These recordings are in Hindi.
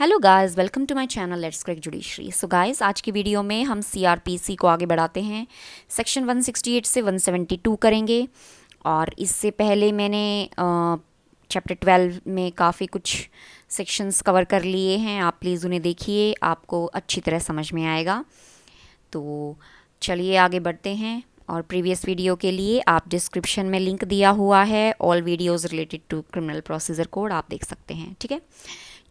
Hello guys, welcome to my channel let's crack judiciary. So guys, आज की वीडियो में हम सीआरपीसी को आगे बढ़ाते हैं। सेक्शन 168 से 172 करेंगे। और इससे पहले मैंने चैप्टर 12 में काफ़ी कुछ सेक्शंस कवर कर लिए हैं। आप प्लीज़ उन्हें देखिए, आपको अच्छी तरह समझ में आएगा। तो चलिए आगे बढ़ते हैं। और प्रीवियस वीडियो के लिए आप डिस्क्रिप्शन में लिंक दिया हुआ है, all videos related to criminal procedure code आप देख सकते हैं। ठीक है,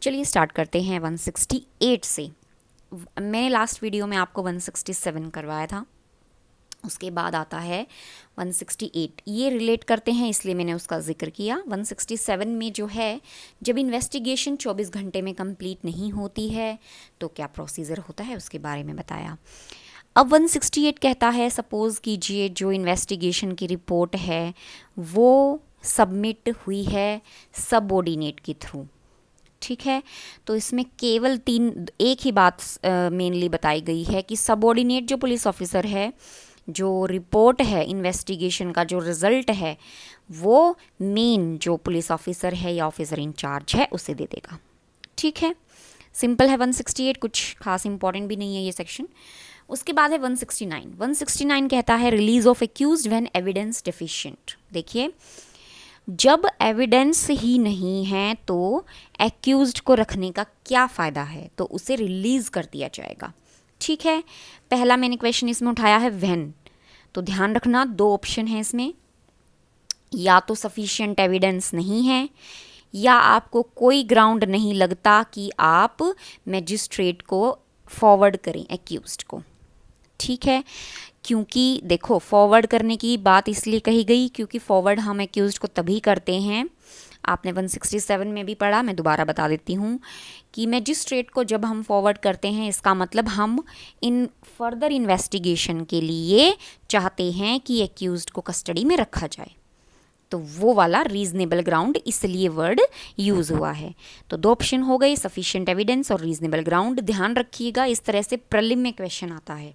चलिए स्टार्ट करते हैं 168 से। मैंने लास्ट वीडियो में आपको 167 करवाया था, उसके बाद आता है 168। ये रिलेट करते हैं इसलिए मैंने उसका जिक्र किया। 167 में जो है, जब इन्वेस्टिगेशन 24 घंटे में कंप्लीट नहीं होती है तो क्या प्रोसीजर होता है उसके बारे में बताया। अब 168 कहता है, सपोज़ कीजिए जो इन्वेस्टिगेशन की रिपोर्ट है वो सबमिट हुई है सबऑर्डिनेट के थ्रू। ठीक है, तो इसमें केवल एक ही बात मेनली बताई गई है कि सबऑर्डिनेट जो पुलिस ऑफिसर है, जो रिपोर्ट है इन्वेस्टिगेशन का, जो रिजल्ट है वो मेन जो पुलिस ऑफिसर है या ऑफिसर इंचार्ज है उसे दे देगा। ठीक है, सिंपल है 168, कुछ खास इंपॉर्टेंट भी नहीं है ये सेक्शन। उसके बाद है 169। 169 कहता है release of accused when evidence deficient. देखिए, जब एविडेंस ही नहीं है तो एक्यूज्ड को रखने का क्या फ़ायदा है, तो उसे रिलीज़ कर दिया जाएगा। ठीक है, पहला मैंने क्वेश्चन इसमें उठाया है व्हेन। तो ध्यान रखना, दो ऑप्शन है इसमें, या तो सफिशिएंट एविडेंस नहीं है या आपको कोई ग्राउंड नहीं लगता कि आप मैजिस्ट्रेट को फॉरवर्ड करें एक्यूज्ड को। ठीक है, क्योंकि देखो, फॉरवर्ड करने की बात इसलिए कही गई क्योंकि फॉरवर्ड हम एक्यूज्ड को तभी करते हैं, आपने 167 में भी पढ़ा, मैं दोबारा बता देती हूँ कि मैजिस्ट्रेट को जब हम फॉरवर्ड करते हैं इसका मतलब हम इन फर्दर इन्वेस्टिगेशन के लिए चाहते हैं कि एक्यूज्ड को कस्टडी में रखा जाए। तो वो वाला रीजनेबल ग्राउंड, इसलिए वर्ड यूज़ हुआ है। तो दो ऑप्शन हो गए, सफिशिएंट एविडेंस और रीजनेबल ग्राउंड। ध्यान रखिएगा, इस तरह से प्रीलिम में क्वेश्चन आता है।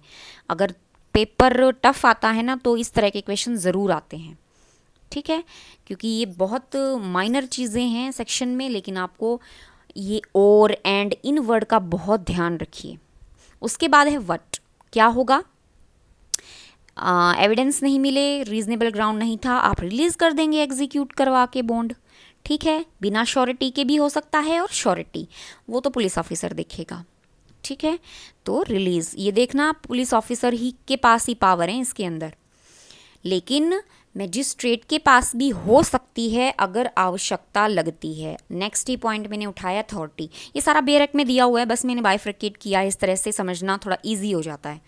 अगर पेपर टफ आता है ना तो इस तरह के क्वेश्चन ज़रूर आते हैं। ठीक है, क्योंकि ये बहुत माइनर चीज़ें हैं सेक्शन में, लेकिन आपको ये और एंड इन वर्ड का बहुत ध्यान रखिए। उसके बाद है व्हाट, क्या होगा। एविडेंस नहीं मिले, रीजनेबल ग्राउंड नहीं था, आप रिलीज़ कर देंगे एग्जीक्यूट करवा के बॉन्ड। ठीक है, बिना श्योरिटी के भी हो सकता है, और श्योरिटी वो तो पुलिस ऑफिसर देखेगा। ठीक है, तो रिलीज़, ये देखना पुलिस ऑफिसर ही के पास ही पावर है इसके अंदर, लेकिन मैजिस्ट्रेट के पास भी हो सकती है अगर आवश्यकता लगती है। नेक्स्ट ही पॉइंट मैंने उठाया अथॉरिटी, ये सारा बेरेक में दिया हुआ है, बस मैंने बाइफ्रिकेट किया, इस तरह से समझना थोड़ा इजी हो जाता है,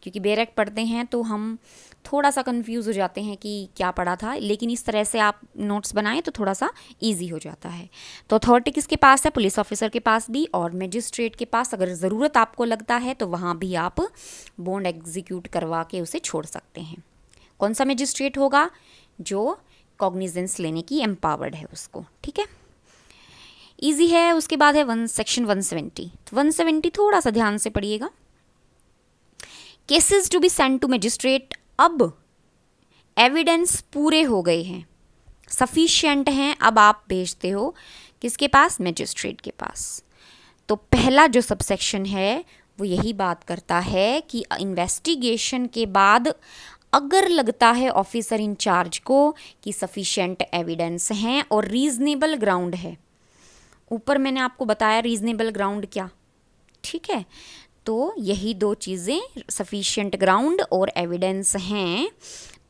क्योंकि बेरेक पढ़ते हैं तो हम थोड़ा सा कंफ्यूज हो जाते हैं कि क्या पढ़ा था, लेकिन इस तरह से आप नोट्स बनाएं तो थोड़ा सा ईजी हो जाता है। तो अथॉरिटी किसके पास है, पुलिस ऑफिसर के पास भी, और मैजिस्ट्रेट के पास अगर ज़रूरत आपको लगता है तो वहाँ भी आप बॉन्ड एग्जीक्यूट करवा के उसे छोड़ सकते हैं। कौन सा मैजिस्ट्रेट होगा, जो कॉग्निजेंस लेने की एम्पावर्ड है उसको। ठीक है, इजी है। उसके बाद है सेक्शन 170। तो 170 थोड़ा सा ध्यान से पढ़िएगा। Cases to be send to magistrate, अब एविडेंस पूरे हो गए हैं, सफिशिएंट हैं, अब आप भेजते हो किसके पास, मैजिस्ट्रेट के पास। तो पहला जो सबसेक्शन है वो यही बात करता है कि इन्वेस्टिगेशन के बाद अगर लगता है ऑफिसर इंचार्ज को कि सफिशिएंट एविडेंस हैं और रीजनेबल ग्राउंड है, ऊपर मैंने आपको बताया रीजनेबल ग्राउंड क्या। ठीक है, तो यही दो चीज़ें, सफिशिएंट ग्राउंड और एविडेंस हैं,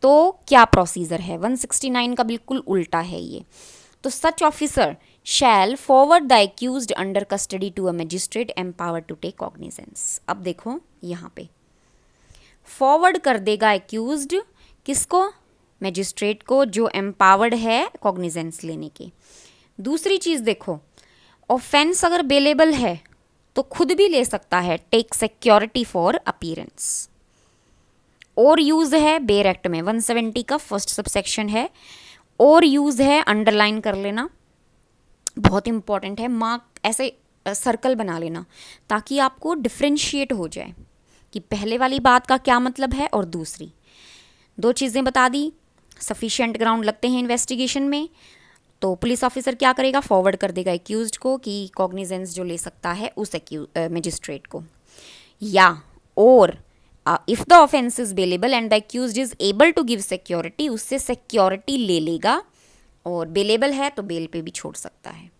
तो क्या प्रोसीजर है। 169 का बिल्कुल उल्टा है ये। तो such officer shall forward the accused under custody to a magistrate empowered to take cognizance. अब देखो यहाँ पे फॉरवर्ड कर देगा एक्यूज्ड किसको, मैजिस्ट्रेट को, जो एम्पावर्ड है कॉग्निजेंस लेने के। दूसरी चीज़ देखो, ऑफेंस अगर बेलेबल है तो खुद भी ले सकता है, टेक सिक्योरिटी फॉर अपीयरेंस। और यूज है बेर एक्ट में 170 का फर्स्ट सबसेक्शन है, और यूज है, अंडरलाइन कर लेना, बहुत इंपॉर्टेंट है, मार्क ऐसे सर्कल बना लेना ताकि आपको डिफ्रेंशिएट हो जाए कि पहले वाली बात का क्या मतलब है और दूसरी। दो चीज़ें बता दी, सफिशिएंट ग्राउंड लगते हैं इन्वेस्टिगेशन में, तो पुलिस ऑफिसर क्या करेगा, फॉरवर्ड कर देगा एक्यूज्ड को कि कॉग्निजेंस जो ले सकता है उस मजिस्ट्रेट को, या और if the offence is bailable and the accused is able to give security, उससे सिक्योरिटी ले लेगा, और बेलेबल है तो बेल पे भी छोड़ सकता है,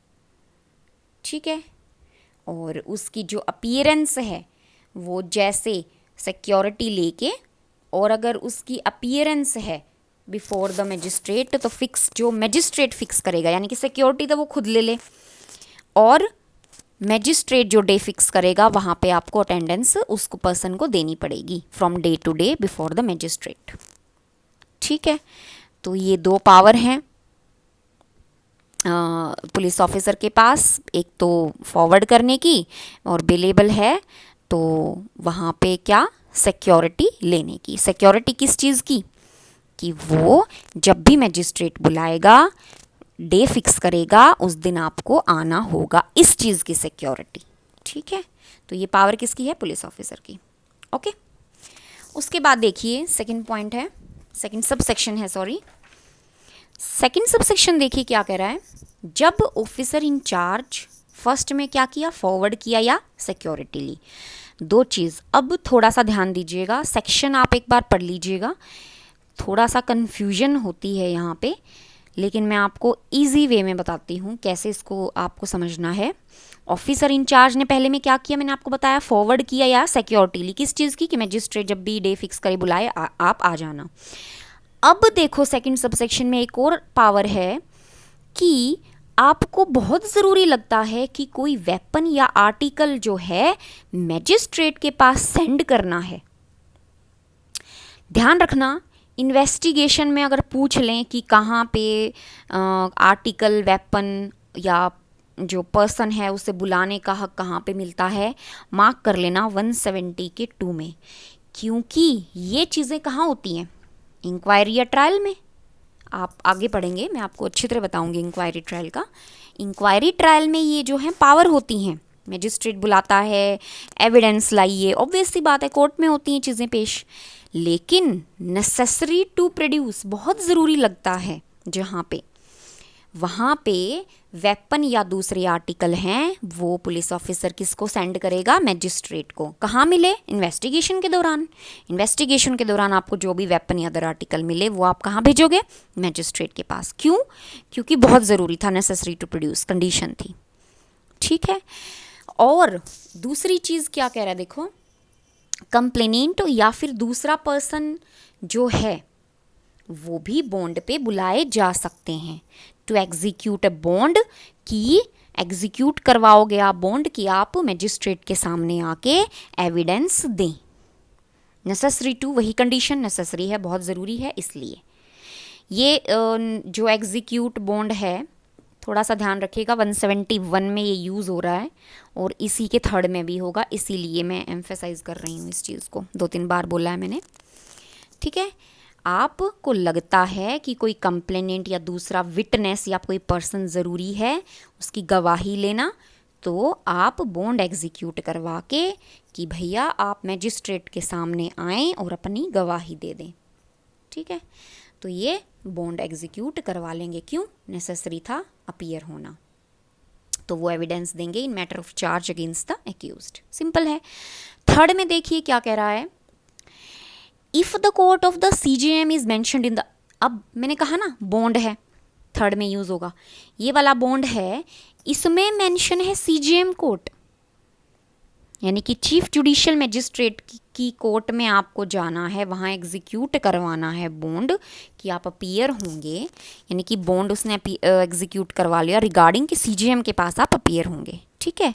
ठीक है। और उसकी जो अपीयरेंस है वो जैसे सिक्योरिटी लेके, और अगर उसकी अपीयरेंस है बिफोर द मजिस्ट्रेट तो फिक्स, जो मजिस्ट्रेट फिक्स करेगा, यानी कि सिक्योरिटी तो वो खुद ले ले, और मजिस्ट्रेट जो डे फिक्स करेगा वहाँ पे आपको अटेंडेंस उसको पर्सन को देनी पड़ेगी from day to day before the magistrate, ठीक है। तो ये दो पावर हैं पुलिस ऑफिसर के पास, एक तो फॉरवर्ड करने की, और बेलेबल है तो वहाँ पे क्या, सिक्योरिटी लेने की। सिक्योरिटी किस चीज़ की, कि वो जब भी मजिस्ट्रेट बुलाएगा, डे फिक्स करेगा, उस दिन आपको आना होगा, इस चीज़ की सिक्योरिटी, ठीक है। तो ये पावर किसकी है, पुलिस ऑफिसर की, ओके। उसके बाद देखिए सेकंड पॉइंट है, सेकंड सब सेक्शन है, सॉरी, सेकंड सब सेक्शन देखिए क्या कह रहा है। जब ऑफिसर इंचार्ज फर्स्ट में क्या किया, फॉरवर्ड किया या सिक्योरिटी ली, दो चीज़। अब थोड़ा सा ध्यान दीजिएगा, सेक्शन आप एक बार पढ़ लीजिएगा, थोड़ा सा कन्फ्यूजन होती है यहाँ पे, लेकिन मैं आपको इजी वे में बताती हूँ कैसे इसको आपको समझना है। ऑफिसर इंचार्ज ने पहले में क्या किया, मैंने आपको बताया, फॉरवर्ड किया या सिक्योरिटी ली, किस चीज़ की, कि मजिस्ट्रेट जब भी डे फिक्स करे बुलाए आप आ जाना। अब देखो सेकंड सबसेक्शन में एक और पावर है कि आपको बहुत ज़रूरी लगता है कि कोई वेपन या आर्टिकल जो है मैजिस्ट्रेट के पास सेंड करना है। ध्यान रखना, इन्वेस्टिगेशन में अगर पूछ लें कि कहाँ पे आर्टिकल, वेपन या जो पर्सन है उसे बुलाने का हक कहाँ पे मिलता है, मार्क कर लेना 170 के 2 में, क्योंकि ये चीज़ें कहाँ होती हैं, इंक्वायरी या ट्रायल में। आप आगे पढ़ेंगे, मैं आपको अच्छी तरह बताऊंगी इंक्वायरी ट्रायल का। इंक्वायरी ट्रायल में ये जो है पावर होती हैं, मैजिस्ट्रेट बुलाता है, एविडेंस लाइए, ऑब्वियस सी बात है कोर्ट में होती हैं चीज़ें पेश, लेकिन नेसेसरी टू प्रोड्यूस बहुत ज़रूरी लगता है जहाँ पे, वहाँ पे वेपन या दूसरे आर्टिकल हैं, वो पुलिस ऑफिसर किसको सेंड करेगा, मैजिस्ट्रेट को। कहाँ मिले, इन्वेस्टिगेशन के दौरान। इन्वेस्टिगेशन के दौरान आपको जो भी वेपन या अदर आर्टिकल मिले वो आप कहाँ भेजोगे, मैजिस्ट्रेट के पास। क्यों, क्योंकि बहुत ज़रूरी था, नेसेसरी टू प्रोड्यूस कंडीशन थी, ठीक है। और दूसरी चीज़ क्या कह रहा है देखो, कंप्लेनेंट या फिर दूसरा पर्सन जो है वो भी बॉन्ड पे बुलाए जा सकते हैं। टू एग्जीक्यूट अ बॉन्ड, की एग्जीक्यूट करवाओगे आप बॉन्ड की आप मजिस्ट्रेट के सामने आके एविडेंस दें। नेसेसरी टू, वही कंडीशन नेसेसरी है, बहुत ज़रूरी है, इसलिए ये जो एग्जीक्यूट बॉन्ड है थोड़ा सा ध्यान रखिएगा, 171 में ये यूज़ हो रहा है और इसी के थर्ड में भी होगा, इसीलिए मैं एम्फेसाइज कर रही हूँ इस चीज़ को, 2-3 बार बोला है मैंने, ठीक है। आपको लगता है कि कोई कंप्लेनेंट या दूसरा विटनेस या कोई पर्सन ज़रूरी है, उसकी गवाही लेना, तो आप बॉन्ड एग्जीक्यूट करवा के कि भैया आप मैजिस्ट्रेट के सामने आएँ और अपनी गवाही दे दें, ठीक है। तो ये बॉन्ड एग्जीक्यूट करवा लेंगे, क्यों, नेसेसरी था अपीयर होना, तो वो एविडेंस देंगे इन matter of charge against the accused, simple है। थर्ड में देखिए क्या कह रहा है, if the court of the CJM is mentioned in the, अब मैंने कहा ना बॉन्ड है, थर्ड में यूज़ होगा, ये वाला बॉन्ड है, इसमें मेंशन है CJM कोर्ट, यानी कि चीफ जुडिशियल मजिस्ट्रेट की कोर्ट में आपको जाना है, वहाँ एग्जीक्यूट करवाना है बॉन्ड कि आप अपीयर होंगे, यानी कि बॉन्ड उसने एग्जीक्यूट करवा लिया रिगार्डिंग कि CJM के पास आप अपीयर होंगे, ठीक है।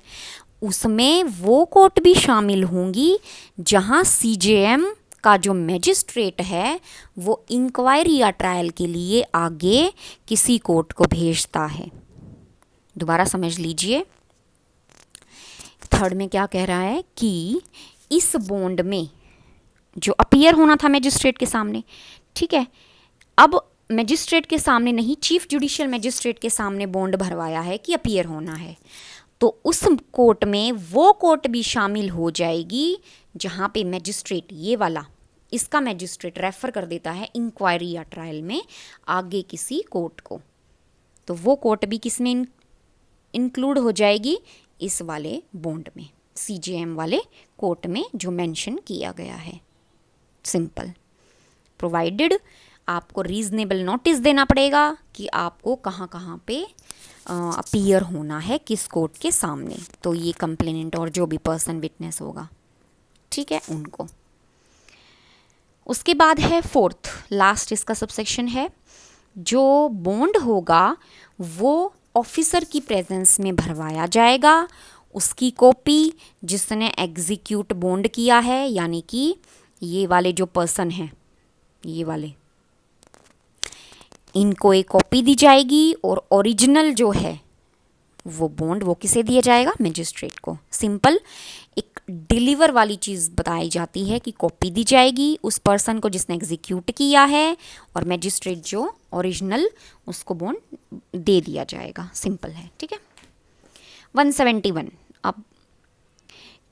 उसमें वो कोर्ट भी शामिल होंगी जहाँ CJM का जो मैजिस्ट्रेट है वो इंक्वायरी या ट्रायल के लिए आगे किसी कोर्ट को भेजता है। दोबारा समझ लीजिए, थर्ड में क्या कह रहा है कि इस बॉन्ड में जो अपीयर होना था मैजिस्ट्रेट के सामने, ठीक है, अब मैजिस्ट्रेट के सामने नहीं, चीफ जुडिशियल मैजिस्ट्रेट के सामने बॉन्ड भरवाया है कि अपीयर होना है, तो उस कोर्ट में वो कोर्ट भी शामिल हो जाएगी जहाँ पे मैजिस्ट्रेट, ये वाला इसका मैजिस्ट्रेट रेफर कर देता है इंक्वायरी या ट्रायल में आगे किसी कोर्ट को। तो वो कोर्ट भी किस में इंक्लूड हो जाएगी, इस वाले बॉन्ड में, CJM वाले कोर्ट में जो मेंशन किया गया है। सिंपल। प्रोवाइडेड आपको रीजनेबल नोटिस देना पड़ेगा कि आपको कहाँ कहाँ पे अपीयर होना है, किस कोर्ट के सामने। तो ये कंप्लेनेंट और जो भी पर्सन विटनेस होगा, ठीक है, उनको। उसके बाद है फोर्थ लास्ट इसका सबसेक्शन है, जो बॉन्ड होगा वो ऑफिसर की प्रेजेंस में भरवाया जाएगा। उसकी कॉपी जिसने एग्जीक्यूट बॉन्ड किया है, यानी कि ये वाले जो पर्सन हैं, ये वाले, इनको एक कॉपी दी जाएगी, और ओरिजिनल जो है वो बॉन्ड वो किसे दिया जाएगा, मजिस्ट्रेट को। सिंपल। एक डिलीवर वाली चीज़ बताई जाती है कि कॉपी दी जाएगी उस पर्सन को जिसने एग्जीक्यूट किया है, और मजिस्ट्रेट जो ओरिजिनल, उसको बॉन्ड दे दिया जाएगा। सिंपल है, ठीक है। 171। अब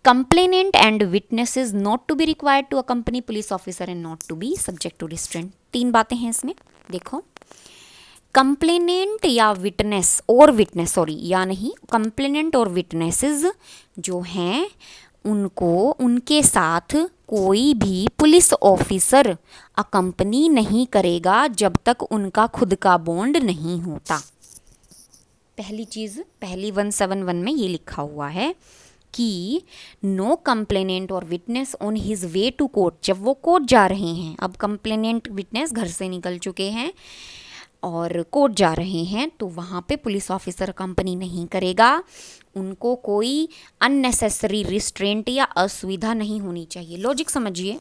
complainant and witness is not to be required to accompany police officer and not to be subject to restraint. 3 बातें हैं इसमें, देखो। कंप्लेनेंट या विटनेस और विटनेस, सॉरी, या नहीं, कंप्लेनेंट और विटनेसेस जो हैं उनको, उनके साथ कोई भी पुलिस ऑफिसर अकम्पनी नहीं करेगा जब तक उनका खुद का बॉन्ड नहीं होता। पहली चीज़, पहली 171 में ये लिखा हुआ है कि नो कंप्लेनेंट और witness on his way to court. जब वो कोर्ट जा रहे हैं, अब कंप्लेनेंट विटनेस घर से निकल चुके हैं और कोर्ट जा रहे हैं, तो वहाँ पे पुलिस ऑफिसर कंपनी नहीं करेगा। उनको कोई अननेसेसरी रिस्ट्रेंट या असुविधा नहीं होनी चाहिए। लॉजिक समझिए,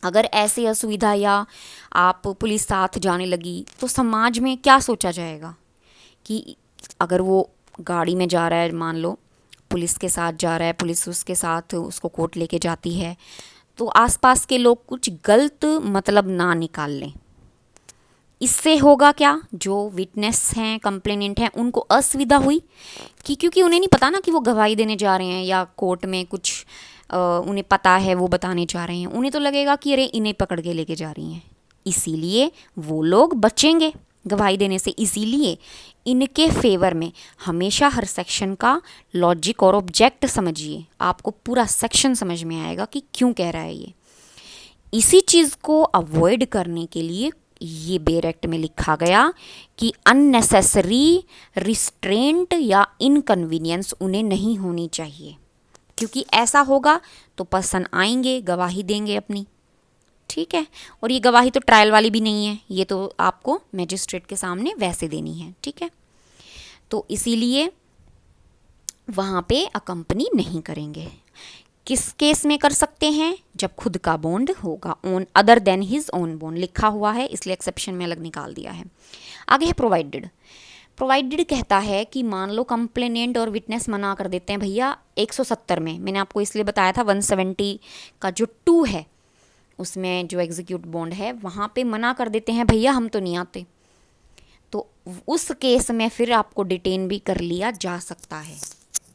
अगर ऐसी असुविधा या आप पुलिस साथ जाने लगी तो समाज में क्या सोचा जाएगा कि अगर वो गाड़ी में जा रहा है, मान लो पुलिस के साथ जा रहा है, पुलिस उसके साथ उसको कोर्ट लेके जाती है, तो आसपास के लोग कुछ गलत मतलब ना निकाल लें। इससे होगा क्या, जो विटनेस हैं, कंप्लेनेंट हैं, उनको असुविधा हुई कि क्योंकि उन्हें नहीं पता ना कि वो गवाही देने जा रहे हैं या कोर्ट में कुछ उन्हें पता है वो बताने जा रहे हैं। उन्हें तो लगेगा कि अरे इन्हें पकड़ के लेके जा रही हैं, इसीलिए वो लोग बचेंगे गवाही देने से। इसीलिए इनके फेवर में हमेशा हर सेक्शन का लॉजिक और ऑब्जेक्ट समझिए, आपको पूरा सेक्शन समझ में आएगा कि क्यों कह रहा है ये। इसी चीज़ को अवॉइड करने के लिए ये बेयर एक्ट में लिखा गया कि अननेसेसरी रिस्ट्रेंट या इनकन्वीनियंस उन्हें नहीं होनी चाहिए, क्योंकि ऐसा होगा तो पर्सन आएंगे, गवाही देंगे अपनी, ठीक है। और ये गवाही तो ट्रायल वाली भी नहीं है, ये तो आपको मैजिस्ट्रेट के सामने वैसे देनी है, ठीक है। तो इसीलिए वहाँ पे अकम्पनी नहीं करेंगे। किस केस में कर सकते हैं, जब खुद का बॉन्ड होगा, own other than his own bond लिखा हुआ है, इसलिए एक्सेप्शन में अलग निकाल दिया है। आगे है प्रोवाइडेड। प्रोवाइडेड कहता है कि मान लो कंप्लेनेंट और विटनेस मना कर देते हैं, भैया 170 में, मैंने आपको इसलिए बताया था 170 का जो 2 है उसमें जो एग्जीक्यूट बॉन्ड है, वहाँ पे मना कर देते हैं, भैया हम तो नहीं आते, तो उस केस में फिर आपको डिटेन भी कर लिया जा सकता है।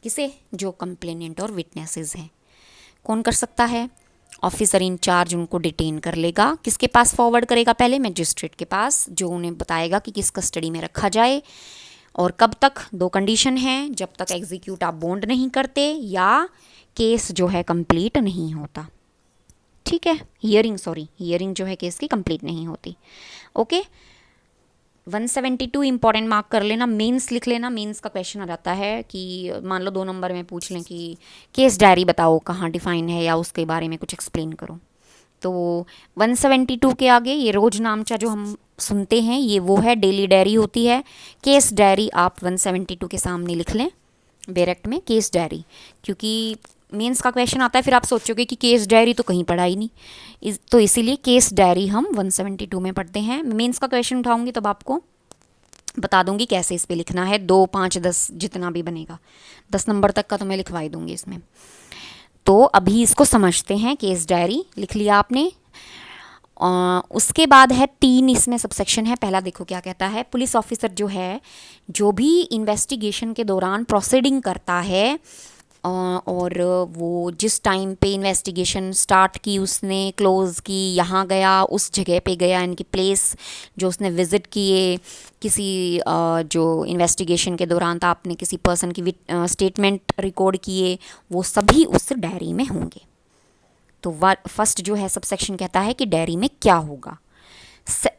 किसे, जो कंप्लेनेंट और विटनेसेस हैं। कौन कर सकता है, ऑफिसर इंचार्ज उनको डिटेन कर लेगा। किसके पास फॉरवर्ड करेगा, पहले मैजिस्ट्रेट के पास, जो उन्हें बताएगा कि किस कस्टडी में रखा जाए और कब तक। 2 कंडीशन हैं, जब तक एग्जीक्यूट आप बॉन्ड नहीं करते या केस जो है कंप्लीट नहीं होता, ठीक है। हियरिंग जो है केस की कंप्लीट नहीं होती, ओके। 172 इंपॉर्टेंट मार्क कर लेना, मेंस लिख लेना। मेंस का क्वेश्चन आ जाता है कि मान लो 2 नंबर में पूछ लें कि केस डायरी बताओ कहाँ डिफाइन है या उसके बारे में कुछ एक्सप्लेन करो। तो 172 के आगे ये रोज नामचा जो हम सुनते हैं, ये वो है, डेली डायरी होती है। केस डायरी आप 172 के सामने लिख लें, बेयर एक्ट में केस डायरी, क्योंकि मेंस का क्वेश्चन आता है, फिर आप सोचोगे कि केस डायरी तो कहीं पढ़ा ही नहीं, तो इसीलिए केस डायरी हम 172 में पढ़ते हैं। मेंस का क्वेश्चन उठाऊंगी तब आपको बता दूंगी कैसे इस पे लिखना है। 2, 5, 10 जितना भी बनेगा, 10 नंबर तक का तो मैं लिखवाई दूंगी इसमें। तो अभी इसको समझते हैं। केस डायरी लिख लिया आपने। उसके बाद है 3 इसमें सबसेक्शन है। पहला देखो क्या कहता है, पुलिस ऑफिसर जो है, जो भी इन्वेस्टिगेशन के दौरान प्रोसीडिंग करता है और वो जिस टाइम पे इन्वेस्टिगेशन स्टार्ट की उसने, क्लोज़ की, यहाँ गया, उस जगह पे गया, इनकी प्लेस जो उसने विज़िट किए, किसी जो इन्वेस्टिगेशन के दौरान था आपने किसी पर्सन की स्टेटमेंट रिकॉर्ड किए, वो सभी उस डायरी में होंगे। तो फर्स्ट जो है सबसेक्शन कहता है कि डायरी में क्या होगा।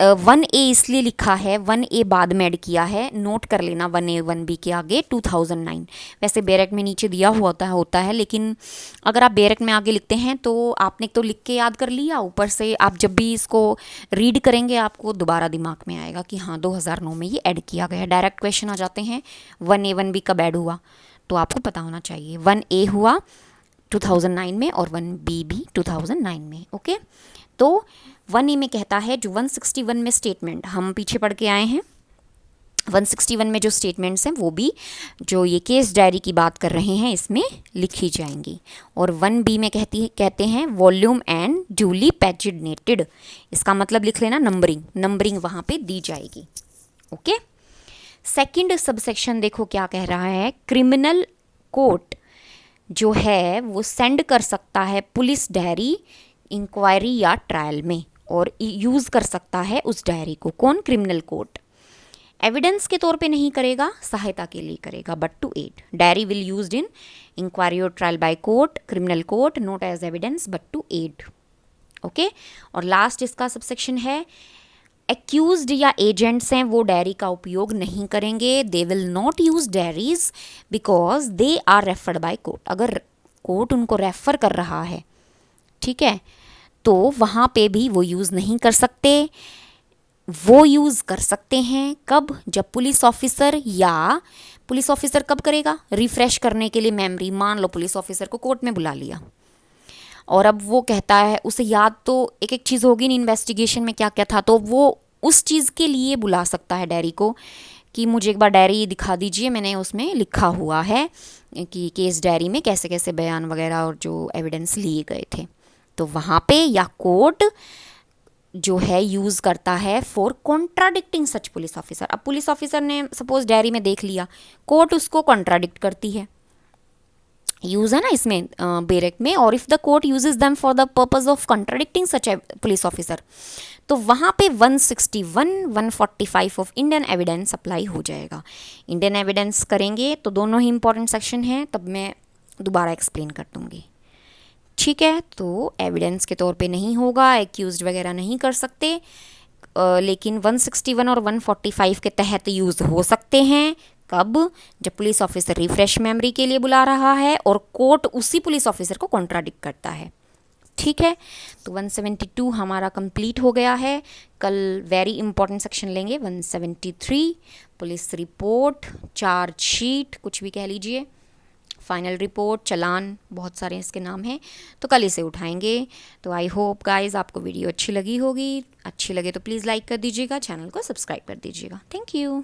1A इसलिए लिखा है, 1A बाद में ऐड किया है, नोट कर लेना 1A 1B के आगे 2009। वैसे बेरेक में नीचे दिया हुआ होता है, लेकिन अगर आप बेरेक में आगे लिखते हैं तो आपने तो लिख के याद कर लिया, ऊपर से आप जब भी इसको रीड करेंगे आपको दोबारा दिमाग में आएगा कि हाँ 2009 में ये ऐड किया गया है। डायरेक्ट क्वेश्चन आ जाते हैं 1A 1B कब ऐड हुआ, तो आपको पता होना चाहिए। 1A हुआ 2009 में और 1B भी 2009 में। ओके, तो 1A में कहता है जो 161 में स्टेटमेंट हम पीछे पढ़ के आए हैं, 161 में जो स्टेटमेंट्स हैं वो भी जो ये केस डायरी की बात कर रहे हैं इसमें लिखी जाएंगी। और 1B में कहते हैं वॉल्यूम एंड ड्यूली पैजिनेटेड, इसका मतलब लिख लेना नंबरिंग वहाँ पे दी जाएगी। ओके, सेकंड सबसेक्शन देखो क्या कह रहा है, क्रिमिनल कोर्ट जो है वो सेंड कर सकता है पुलिस डायरी इंक्वायरी या ट्रायल में, और यूज़ कर सकता है उस डायरी को। कौन? Criminal court. एविडेंस के तौर पे नहीं करेगा, सहायता के लिए करेगा, but to aid. Diary will used in inquiry और trial by court, criminal court, not as evidence but to aid. Okay, और लास्ट इसका सबसेक्शन है एक्यूज्ड या एजेंट्स हैं वो डायरी का उपयोग नहीं करेंगे, they will not use diaries because they are referred by court. अगर कोर्ट उनको रेफर कर रहा है, ठीक है, तो वहाँ पे भी वो यूज़ नहीं कर सकते। वो यूज़ कर सकते हैं कब? जब पुलिस ऑफिसर कब करेगा? रिफ्रेश करने के लिए मेमोरी। मान लो पुलिस ऑफिसर को कोर्ट में बुला लिया और अब वो कहता है, उसे याद तो एक एक चीज़ होगी नहीं इन्वेस्टिगेशन में क्या क्या था, तो वो उस चीज़ के लिए बुला सकता है डायरी को कि मुझे एक बार डायरी दिखा दीजिए, मैंने उसमें लिखा हुआ है कि केस डायरी में कैसे कैसे बयान वगैरह और जो एविडेंस लिए गए थे। तो वहाँ पे या कोर्ट जो है यूज़ करता है for contradicting such police officer. अब पुलिस ऑफिसर ने सपोज डायरी में देख लिया, कोर्ट उसको कॉन्ट्राडिक्ट करती है, यूज़ है ना इसमें बेरेक में। और if the court uses them for the purpose of contradicting such A police officer, तो वहाँ पे 161 145 ऑफ इंडियन एविडेंस अप्लाई हो जाएगा। इंडियन एविडेंस करेंगे तो दोनों ही इंपॉर्टेंट सेक्शन हैं, तब मैं दोबारा एक्सप्लेन कर दूँगी। ठीक है, तो एविडेंस के तौर पे नहीं होगा, एक्यूज्ड वगैरह नहीं कर सकते, लेकिन 161 और 145 के तहत यूज़ हो सकते हैं। कब? जब पुलिस ऑफिसर रिफ्रेश मेमोरी के लिए बुला रहा है और कोर्ट उसी पुलिस ऑफिसर को कॉन्ट्राडिक्ट करता है। ठीक है, तो 172 हमारा कंप्लीट हो गया है। कल वेरी इंपॉर्टेंट सेक्शन लेंगे 173, पुलिस रिपोर्ट, चार्जशीट, कुछ भी कह लीजिए, फाइनल रिपोर्ट, चलान, बहुत सारे इसके नाम हैं, तो कल इसे उठाएंगे। तो आई होप गाइज आपको वीडियो अच्छी लगी होगी। अच्छी लगे तो प्लीज़ लाइक कर दीजिएगा, चैनल को सब्सक्राइब कर दीजिएगा। Thank you.